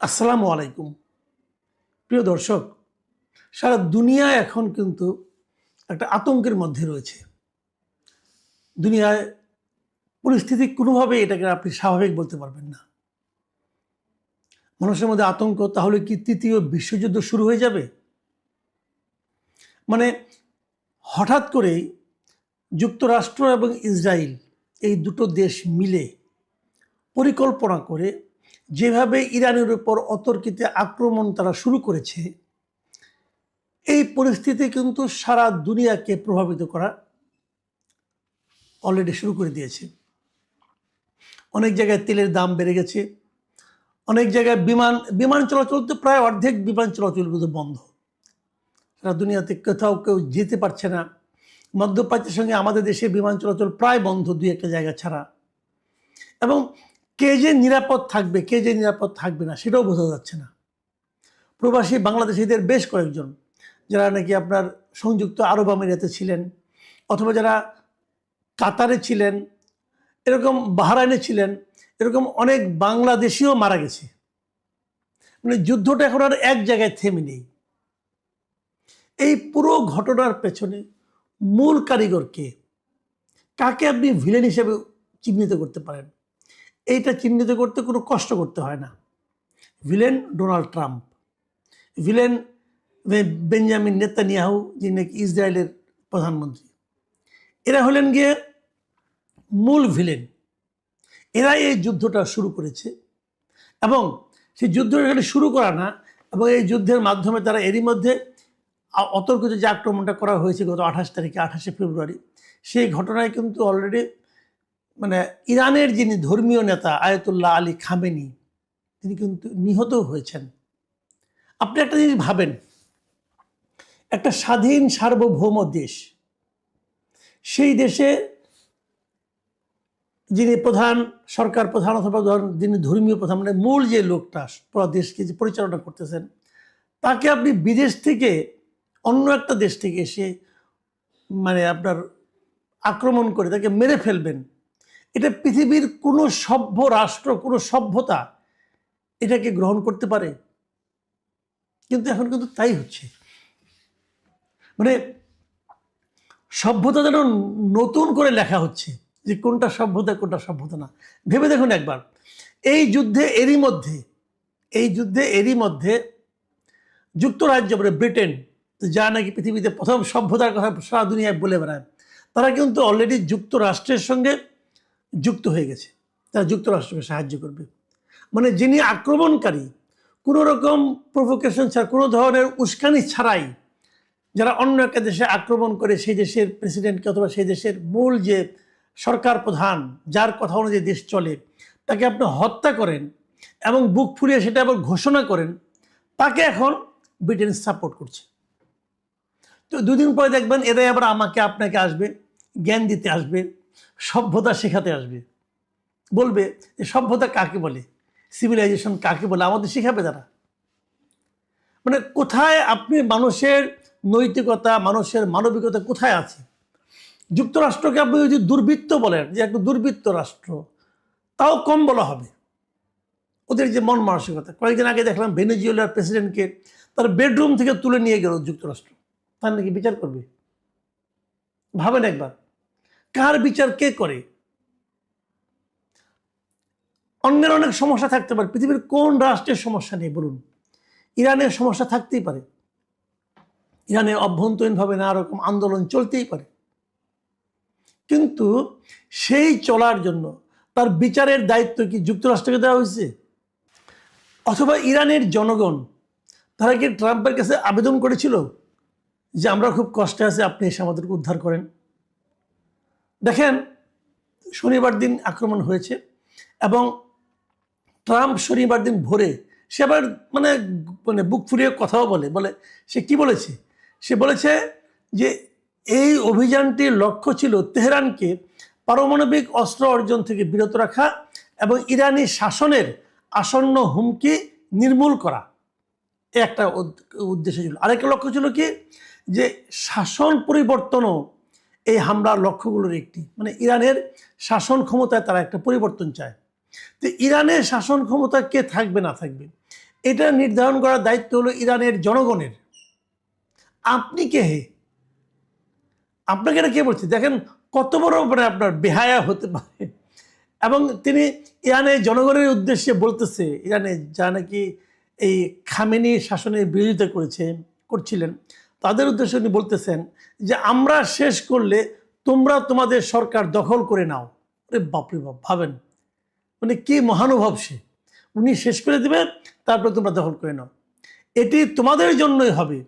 আসসালামু আলাইকুম। প্রিয় দর্শক, সারা দুনিয়া এখন কিন্তু একটা আতঙ্কের মধ্যে রয়েছে। দুনিয়ায় পরিস্থিতি কোনোভাবে এটাকে আপনি স্বাভাবিক বলতে পারবেন না। মানুষের মধ্যে আতঙ্ক, তাহলে কি তৃতীয় বিশ্বযুদ্ধ শুরু হয়ে যাবে? মানে হঠাৎ করেই যুক্তরাষ্ট্র এবং ইসরায়েল এই দুটো দেশ মিলে পরিকল্পনা করে যেভাবে ইরানের উপর অতর্কিত আক্রমণ তারা শুরু করেছে, এই পরিস্থিতি কিন্তু সারা দুনিয়াকে প্রভাবিত করা অলরেডি শুরু করে দিয়েছে। অনেক জায়গায় তেলের দাম বেড়ে গেছে, অনেক জায়গায় বিমান চলাচল তো প্রায় অর্ধেক বিমান চলাচল কিন্তু বন্ধ। সারা দুনিয়াতে কোথাও কেউ যেতে পারছে না। মধ্যপ্রাচ্যের সঙ্গে আমাদের দেশে বিমান চলাচল প্রায় বন্ধ, দুই একটা জায়গা ছাড়া। এবং কে যে নিরাপদ থাকবে, কে যে নিরাপদ থাকবে না, সেটাও বোঝা যাচ্ছে না। প্রবাসী বাংলাদেশিদের বেশ কয়েকজন, যারা নাকি আপনার সংযুক্ত আরব আমিরাতে ছিলেন, অথবা যারা কাতারে ছিলেন, এরকম বাহরাইনে ছিলেন, এরকম অনেক বাংলাদেশিও মারা গেছে। মানে যুদ্ধটা এখন আর এক জায়গায় থেমে নেই। এই পুরো ঘটনার পেছনে মূল কারিগর কে? কাকে আপনি ভিলেন হিসেবে চিহ্নিত করতে পারেন? এইটা চিহ্নিত করতে কোনো কষ্ট করতে হয় না। Villain Donald Trump, villain Benjamin Netanyahu, যিনি নাকি ইসরায়েলের প্রধানমন্ত্রী। এরা হলেন গিয়ে মূল ভিলেন। এরাই এই যুদ্ধটা শুরু করেছে, এবং সেই যুদ্ধ এখানে শুরু করা না, এবং এই যুদ্ধের মাধ্যমে তারা এরই মধ্যে অতর্কিত যে আক্রমণটা করা হয়েছে গত 28 ফেব্রুয়ারি, সেই ঘটনায় কিন্তু অলরেডি মানে ইরানের যিনি ধর্মীয় নেতা আয়াতুল্লাহ আলী খামেনি, তিনি কিন্তু নিহত হয়েছেন। আপনি একটা জিনিস ভাবেন, একটা স্বাধীন সার্বভৌম দেশ, সেই দেশে যিনি প্রধান, সরকার প্রধান অথবা যিনি ধর্মীয় প্রধান, মানে মূল যে লোকটা পুরো দেশকে যে পরিচালনা করতেছেন, তাকে আপনি বিদেশ থেকে, অন্য একটা দেশ থেকে এসে মানে আপনার আক্রমণ করে তাকে মেরে ফেলবেন, এটা পৃথিবীর কোনো সভ্য রাষ্ট্র, কোনো সভ্যতা এটাকে গ্রহণ করতে পারে? কিন্তু এখন কিন্তু তাই হচ্ছে। মানে সভ্যতা যেন নতুন করে লেখা হচ্ছে, যে কোনটা সভ্যতা কোনটা সভ্যতা না। ভেবে দেখুন একবার, এই যুদ্ধে এরই মধ্যে যুক্তরাজ্য, মানে ব্রিটেন, যা নাকি পৃথিবীতে প্রথম সভ্যতার কথা সারা দুনিয়ায় বলে বেড়ায়, তারা কিন্তু অলরেডি যুক্তরাষ্ট্রের সঙ্গে যুক্ত হয়ে গেছে। তারা যুক্তরাষ্ট্রকে সাহায্য করবে। মানে যিনি আক্রমণকারী, কোনো রকম প্রভোকেশন ছাড়া, কোনো ধরনের উস্কানি ছাড়াই যারা অন্য একটা দেশে আক্রমণ করে, সেই দেশের প্রেসিডেন্টকে অথবা সেই দেশের মূল যে সরকার প্রধান, যার কথা অনুযায়ী দেশ চলে, তাকে আপনি হত্যা করেন এবং বুক ফুলিয়ে সেটা আবার ঘোষণা করেন, তাকে এখন ব্রিটেন সাপোর্ট করছে। তো দুদিন পরে দেখবেন এরাই আবার আমাকে আপনাকে আসবে, জ্ঞান দিতে আসবে, সভ্যতা শেখাতে আসবে। বলবে যে সভ্যতা কাকে বলে, সিভিলাইজেশন কাকে বলে, আমাদের শেখাবে তারা। মানে কোথায় আপনি মানুষের নৈতিকতা, মানুষের মানবিকতা কোথায় আছে? যুক্তরাষ্ট্রকে আপনি যদি দুর্বৃত্ত বলেন, যে একটা দুর্বৃত্ত রাষ্ট্র, তাও কম বলা হবে। ওদের যে মন মানসিকতা, কয়েকদিন আগে দেখলাম ভেনেজুয়েলার প্রেসিডেন্টকে তার বেডরুম থেকে তুলে নিয়ে গেল যুক্তরাষ্ট্র, তার নাকি বিচার করবে। ভাবেন একবার, কার বিচার কে করে? অন্যের অনেক সমস্যা থাকতে পারে, পৃথিবীর কোন রাষ্ট্রের সমস্যা নেই বলুন? ইরানের সমস্যা থাকতেই পারে, ইরানের অভ্যন্তরীণভাবে নানা রকম আন্দোলন চলতেই পারে, কিন্তু সেই চলার জন্য তার বিচারের দায়িত্ব কি যুক্তরাষ্ট্রকে দেওয়া হয়েছে? অথবা ইরানের জনগণ, তারা কি ট্রাম্পের কাছে আবেদন করেছিল যে আমরা খুব কষ্টে আছি, আপনি এসে আমাদেরকে উদ্ধার করেন? দেখেন, শনিবার দিন আক্রমণ হয়েছে, এবং ট্রাম্প শনিবার দিন ভোরে সে আবার মানে মানে বুক ফুলিয়ে কথাও বলে সে কি বলেছে? সে বলেছে যে এই অভিযানটির লক্ষ্য ছিল তেহরানকে পারমাণবিক অস্ত্র অর্জন থেকে বিরত রাখা এবং ইরানি শাসনের আসন্ন হুমকি নির্মূল করা। একটা উদ্দেশ্য ছিল। আরেকটা লক্ষ্য ছিল কি, যে শাসন পরিবর্তনও এই হামলার লক্ষ্যগুলোর একটি। মানে ইরানের শাসন ক্ষমতায় তারা একটা পরিবর্তন চায়। তো ইরানের শাসন ক্ষমতা কে থাকবে না থাকবে, এটা নির্ধারণ করার দায়িত্ব হলো ইরানের জনগণের। আপনি কে হে? আপনাকে এটা কে বলছে? দেখেন কত বড় মানে আপনার বেহায়া হতে পারে। এবং তিনি ইরানের জনগণের উদ্দেশ্যে বলতেছে, ইরানে যা নাকি এই খামেনি শাসনের বিরোধিতা করছিলেন, তাদের উদ্দেশ্যে উনি বলতেছেন যে আমরা শেষ করলে তোমরা তোমাদের সরকার দখল করে নাও। আরে বাপরে বাপ, ভাবেন মানে কি মহানুভব সে। উনি শেষ করে দেবেন, তারপরে তোমরা দখল করে নাও। এটি তোমাদের জন্যই হবে,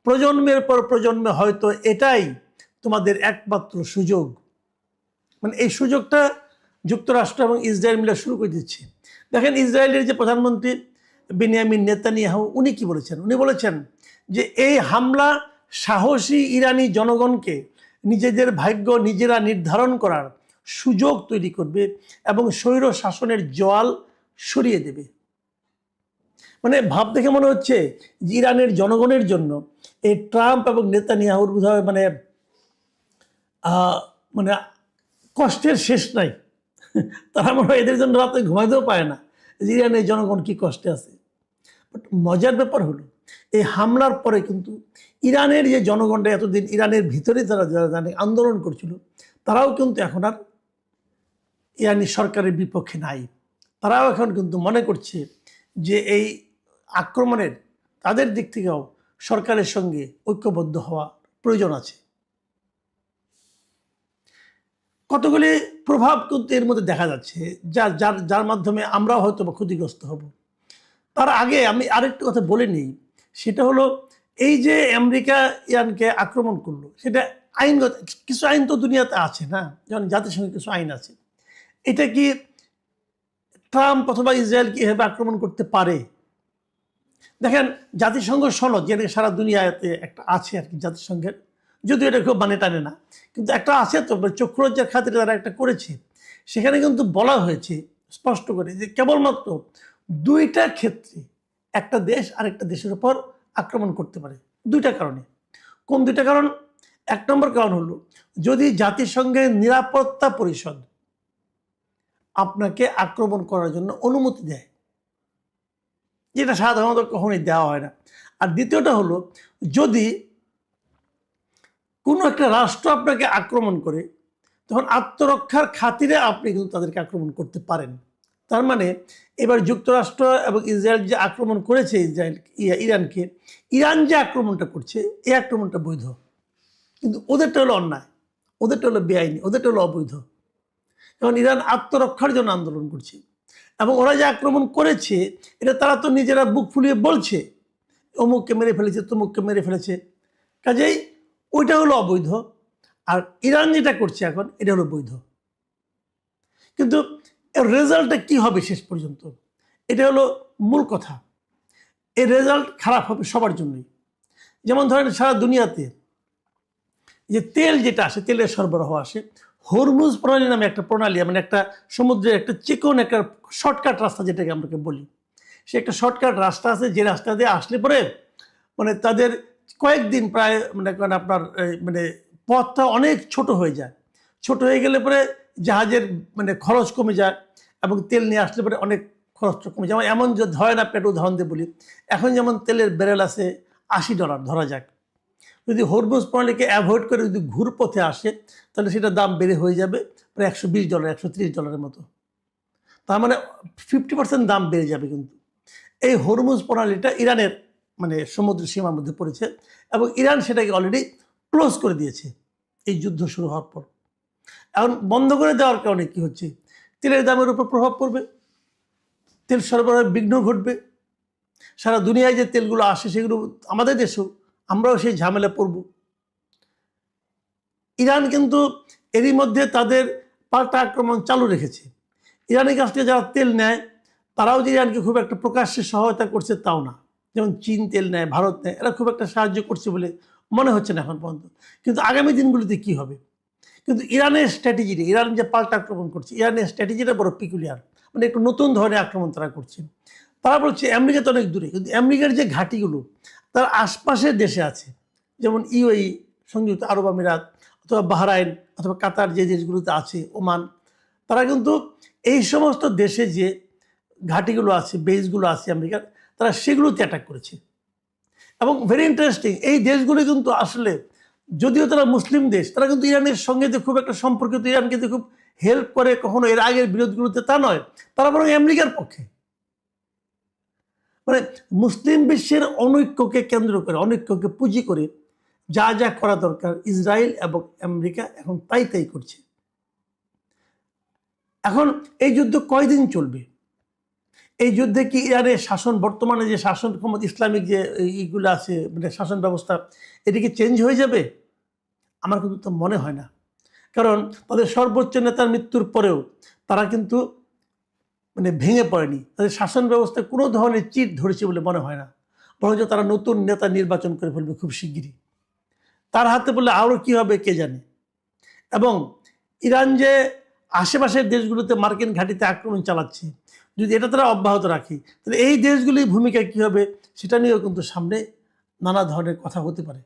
প্রজন্মের পর প্রজন্মে হয়তো এটাই তোমাদের একমাত্র সুযোগ। মানে এই সুযোগটা যুক্তরাষ্ট্র এবং ইসরায়েল মিলে শুরু করে দিচ্ছে। দেখেন ইসরায়েলের যে প্রধানমন্ত্রী বেনিয়ামিন নেতানিয়াহু, উনি কি বলেছেন? উনি বলেছেন যে এই হামলা সাহসী ইরানি জনগণকে নিজেদের ভাগ্য নিজেরা নির্ধারণ করার সুযোগ তৈরি করবে এবং স্বৈর শাসনের জোয়াল সরিয়ে দেবে। মানে ভাব দেখে মনে হচ্ছে যে ইরানের জনগণের জন্য এই ট্রাম্প এবং নেতানিয়াহুর বোধহয় মানে মানে কষ্টের শেষ নাই। তারা মনে হয় এদের জন্য রাতে ঘুমাইতেও পায় না যে ইরানের জনগণ কি কষ্টে আছে। বাট মজার ব্যাপার হলো এই হামলার পরে কিন্তু ইরানের যে জনগণটা এতদিন ইরানের ভিতরে যারা আন্দোলন করছিল, তারাও কিন্তু এখন আর ইরানি সরকারের বিপক্ষে নাই। তারাও এখন কিন্তু মনে করছে যে এই আক্রমণের তাদের দিক থেকেও সরকারের সঙ্গে ঐক্যবদ্ধ হওয়া প্রয়োজন আছে। কতগুলি প্রভাব কিন্তু এর মধ্যে দেখা যাচ্ছে, যার মাধ্যমে আমরাও হয়তো ক্ষতিগ্রস্ত হব। তার আগে আমি আরেকটু কথা বলে নিই, সেটা হলো এই যে আমেরিকা ইরানকে আক্রমণ করলো, সেটা আইনগত কিছু আইন তো দুনিয়াতে আছে না, যেমন জাতিসংঘের কিছু আইন আছে। এটা কি ট্রাম্প অথবা ইসরায়েল কি এভাবে আক্রমণ করতে পারে? দেখেন জাতিসংঘ সনদ, যেটা সারা দুনিয়াতে একটা আছে আর কি জাতিসংঘের, যদিও এটা কেউ মানে টানে না, কিন্তু একটা আছে তো, চক্ষুলজ্জার খাতিরে তারা একটা করেছে। সেখানে কিন্তু বলা হয়েছে স্পষ্ট করে যে কেবলমাত্র দুইটা ক্ষেত্রে একটা দেশ আরেকটা দেশের উপর আক্রমণ করতে পারে, দুইটা কারণে। কোন দুইটা কারণ? এক নম্বর কারণ হলো যদি জাতিসংঘের নিরাপত্তা পরিষদ আপনাকে আক্রমণ করার জন্য অনুমতি দেয়, যেটা সাধারণত কখনোই দেওয়া হয় না। আর দ্বিতীয়টা হলো যদি কোনো একটা রাষ্ট্র আপনাকে আক্রমণ করে, তখন আত্মরক্ষার খাতিরে আপনি কিন্তু তাদেরকে আক্রমণ করতে পারেন। তার মানে এবার যুক্তরাষ্ট্র এবং ইসরায়েল যে আক্রমণ করেছে ইরানকে, ইরান যে আক্রমণটা করছে এই আক্রমণটা বৈধ, কিন্তু ওদেরটা হলো অন্যায়, ওদেরটা হলো বেআইনি, ওদেরটা হলো অবৈধ। কারণ ইরান আত্মরক্ষার জন্য আন্দোলন করছে এবং ওরা যে আক্রমণ করেছে এটা তারা তো নিজেরা বুক ফুলিয়ে বলছে অমুককে মেরে ফেলেছে, তমুককে মেরে ফেলেছে, কাজেই ওইটা হলো অবৈধ। আর ইরান যেটা করছে এখন এটা হলো বৈধ। কিন্তু এর রেজাল্টটা কি হবে শেষ পর্যন্ত, এটা হলো মূল কথা। এর রেজাল্ট খারাপ হবে সবার জন্যই। যেমন ধরেন সারা দুনিয়াতে যে তেল যেটা আসে, তেলের সরবরাহ আসে, হরমুজ প্রণালী নামে একটা প্রণালী, মানে একটা সমুদ্রের একটা চিকন একটা শর্টকাট রাস্তা যেটাকে আমরা বলি, সে একটা শর্টকাট রাস্তা আছে, যে রাস্তা দিয়ে আসলে পরে মানে তাদের কয়েকদিন প্রায় মানে আপনার মানে পথটা অনেক ছোট হয়ে যায়। ছোট হয়ে গেলে পরে জাহাজের মানে খরচ কমে যায় এবং তেল নিয়ে আসলে পরে অনেক খরচটা কমে যায়। এমন যে ধরেন আপনি একটা উদাহরণ দিয়ে বলি, এখন যেমন তেলের ব্যারেল আছে $80 ধরা যাক, যদি হরমুজ প্রণালীকে অ্যাভয়েড করে যদি ঘুরপথে আসে তাহলে সেটার দাম বেড়ে হয়ে যাবে প্রায় $120 $130 মতো। তার মানে 50% দাম বেড়ে যাবে। কিন্তু এই হরমুজ প্রণালীটা ইরানের মানে সমুদ্র সীমার মধ্যে পড়েছে এবং ইরান সেটাকে অলরেডি ক্লোজ করে দিয়েছে এই যুদ্ধ শুরু হওয়ার পর। এখন বন্ধ করে দেওয়ার কারণে কি হচ্ছে, তেলের দামের উপর প্রভাব পড়বে, তেল সরবরাহে বিঘ্ন ঘটবে। সারা দুনিয়ায় যে তেলগুলো আসে সেগুলো আমাদের দেশেও আমরাও সেই ঝামেলা পড়ব। ইরান কিন্তু এরই মধ্যে তাদের পাল্টা আক্রমণ চালু রেখেছে। ইরানের কাছ থেকে যারা তেল নেয় তারাও যে ইরানকে খুব একটা প্রকাশ্যে সহায়তা করছে তাও না। যেমন চীন তেল নেয়, ভারত নেয়, এরা খুব একটা সাহায্য করছে বলে মনে হচ্ছে না এখন পর্যন্ত। কিন্তু আগামী দিনগুলিতে কি হবে? কিন্তু ইরানের স্ট্র্যাটেজিটা, ইরান যে পাল্টা আক্রমণ করছে, ইরানের স্ট্র্যাটেজিটা বড় পিকুলিয়ার, মানে একটু নতুন ধরনের আক্রমণ তারা করছে। তারা বলছে আমেরিকা তো অনেক দূরে, কিন্তু আমেরিকার যে ঘাঁটিগুলো তার আশপাশের দেশে আছে, যেমন ইউএই সংযুক্ত আরব আমিরাত অথবা বাহরাইন অথবা কাতার যে দেশগুলোতে আছে, ওমান, তারা কিন্তু এই সমস্ত দেশে যে ঘাঁটিগুলো আছে, বেসগুলো আছে আমেরিকার, তারা সেগুলোতে অ্যাটাক করেছে। এবং ভেরি ইন্টারেস্টিং, এই দেশগুলো কিন্তু আসলে যদিও তারা মুসলিম দেশ, তারা কিন্তু ইরানের সঙ্গে যে খুব একটা সম্পর্কিত, ইরানকে যে খুব হেল্প করে কখনো এর আগের বিরোধগুলোতে, তা নয়। তারা বরং আমেরিকার পক্ষে। মানে মুসলিম বিশ্বের অনৈক্যকে কেন্দ্র করে, অনৈক্যকে পুঁজি করে যা যা করা দরকার ইসরায়েল এবং আমেরিকা এখন তাই তাই করছে। এখন এই যুদ্ধ কয়দিন চলবে? এই যুদ্ধে কি ইরানের শাসন, বর্তমানে যে শাসন ক্ষমতা, ইসলামিক যে এইগুলো আছে, মানে শাসন ব্যবস্থা, এটা কি চেঞ্জ হয়ে যাবে? আমার কিন্তু তো মনে হয় না। কারণ তাদের সর্বোচ্চ নেতার মৃত্যুর পরেও তারা কিন্তু মানে ভেঙে পড়েনি, তাদের শাসন ব্যবস্থায় কোনো ধরনের চিট ধরেছে বলে মনে হয় না। বরঞ্চ তারা নতুন নেতা নির্বাচন করে ফেলবে খুব শিগগিরই। তার হাতে বললে আরও কী হবে কে জানে। এবং ইরান যে আশেপাশের দেশগুলোতে মার্কিন ঘাঁটিতে আক্রমণ চালাচ্ছে, যদি এটা তারা অব্যাহত রাখে, তাহলে এই দেশগুলির ভূমিকা কী হবে সেটা নিয়েও কিন্তু সামনে নানা ধরনের কথা হতে পারে।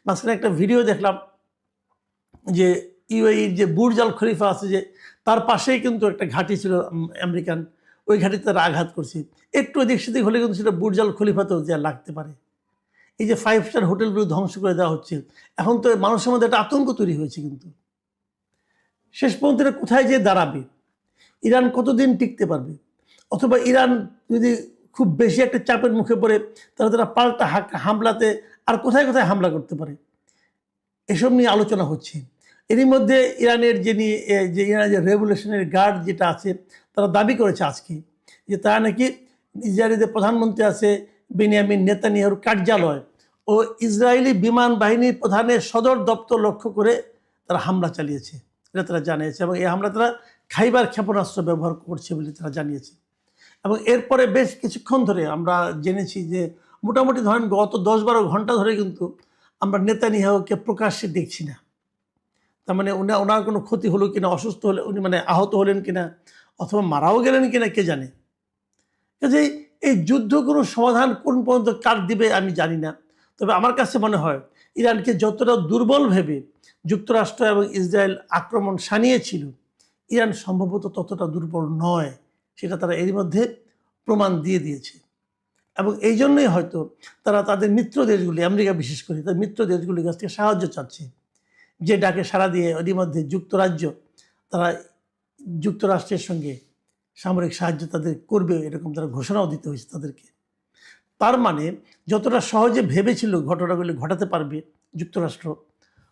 মাঝখানে একটা ভিডিও দেখলাম যে ইউএইর যে বুর্জ আল খলিফা আছে, যে তার পাশেই কিন্তু একটা ঘাঁটি ছিল আমেরিকান, ওই ঘাঁটিতে তারা আঘাত করছে। একটু এদিক সেদিক হলে কিন্তু সেটা বুর্জ আল খলিফাতেও যা লাগতে পারে। এই যে 5 স্টার হোটেলগুলো ধ্বংস করে দেওয়া হচ্ছে, এখন তো মানুষের মধ্যে একটা আতঙ্ক তৈরি হয়েছে। কিন্তু শেষ পর্যন্ত এটা কোথায় যেয়ে দাঁড়াবে? ইরান কতদিন টিকতে পারবে? অথবা ইরান যদি খুব বেশি একটা চাপের মুখে পড়ে, তাহলে তারা পাল্টা হামলাতে আর কোথায় কোথায় হামলা করতে পারে, এসব নিয়ে আলোচনা হচ্ছে। এরই মধ্যে ইরানের যে ইরানের যে রেভলিউশনারি গার্ড যেটা আছে, তারা দাবি করেছে আজকে যে তারা নাকি ইসরায়েলের প্রধানমন্ত্রী আছে বেনিয়ামিন নেতানিয়াহুর কার্যালয় ও ইসরায়েলি বিমান বাহিনীর প্রধানের সদর দপ্তর লক্ষ্য করে তারা হামলা চালিয়েছে, এটা তারা জানিয়েছে। এবং এই হামলা তারা খাইবার ক্ষেপণাস্ত্র ব্যবহার করছে বলে তারা জানিয়েছে। এবং এরপরে বেশ কিছুক্ষণ ধরে আমরা জেনেছি যে মোটামুটি ধরেন গত 10-12 ঘন্টা ধরে কিন্তু আমরা নেতানিয়াহুকে প্রকাশ্যে দেখছি না। তার মানে ওনার কোনো ক্ষতি হলো কিনা, অসুস্থ হলে উনি মানে আহত হলেন কিনা, অথবা মারাও গেলেন কিনা কে জানে। কাজেই এই যুদ্ধ কোনো সমাধান কোন পর্যন্ত কার দিবে আমি জানি না। তবে আমার কাছে মনে হয় ইরানকে যতটা দুর্বল ভেবে যুক্তরাষ্ট্র এবং ইসরায়েল আক্রমণ শানিয়েছিল, ইরান সম্ভবত ততটা দুর্বল নয়, সেটা তারা এরই মধ্যে প্রমাণ দিয়ে দিয়েছে। এবং এই জন্যই হয়তো তারা তাদের মিত্র দেশগুলি, আমেরিকা বিশেষ করে তাদের মিত্র দেশগুলির কাছ থেকে সাহায্য চাচ্ছে। যে ডাকে সাড়া দিয়ে এরই মধ্যে যুক্তরাজ্য, তারা যুক্তরাষ্ট্রের সঙ্গে সামরিক সাহায্য তাদের করবে, এরকম তারা ঘোষণাও দিতে হয়েছে তাদেরকে। তার মানে যতটা সহজে ভেবেছিল ঘটনাগুলি ঘটাতে পারবে যুক্তরাষ্ট্র,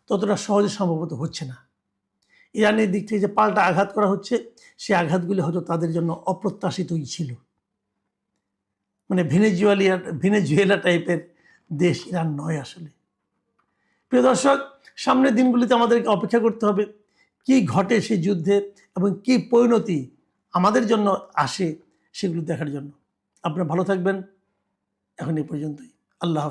ততটা সহজে সম্ভবত হচ্ছে না। ইরানের দিক থেকে যে পাল্টা আঘাত করা হচ্ছে, সেই আঘাতগুলি হয়তো তাদের জন্য অপ্রত্যাশিতই ছিল। মানে ভেনেজুয়েলা টাইপের দেশ ইরান নয় আসলে। প্রিয় দর্শক, সামনের দিনগুলিতে আমাদেরকে অপেক্ষা করতে হবে কি ঘটে সেই যুদ্ধে এবং কি পরিণতি আমাদের জন্য আসে সেগুলো দেখার জন্য। আপনারা ভালো থাকবেন। এখন এই পর্যন্তই। আল্লাহ হাফেজ।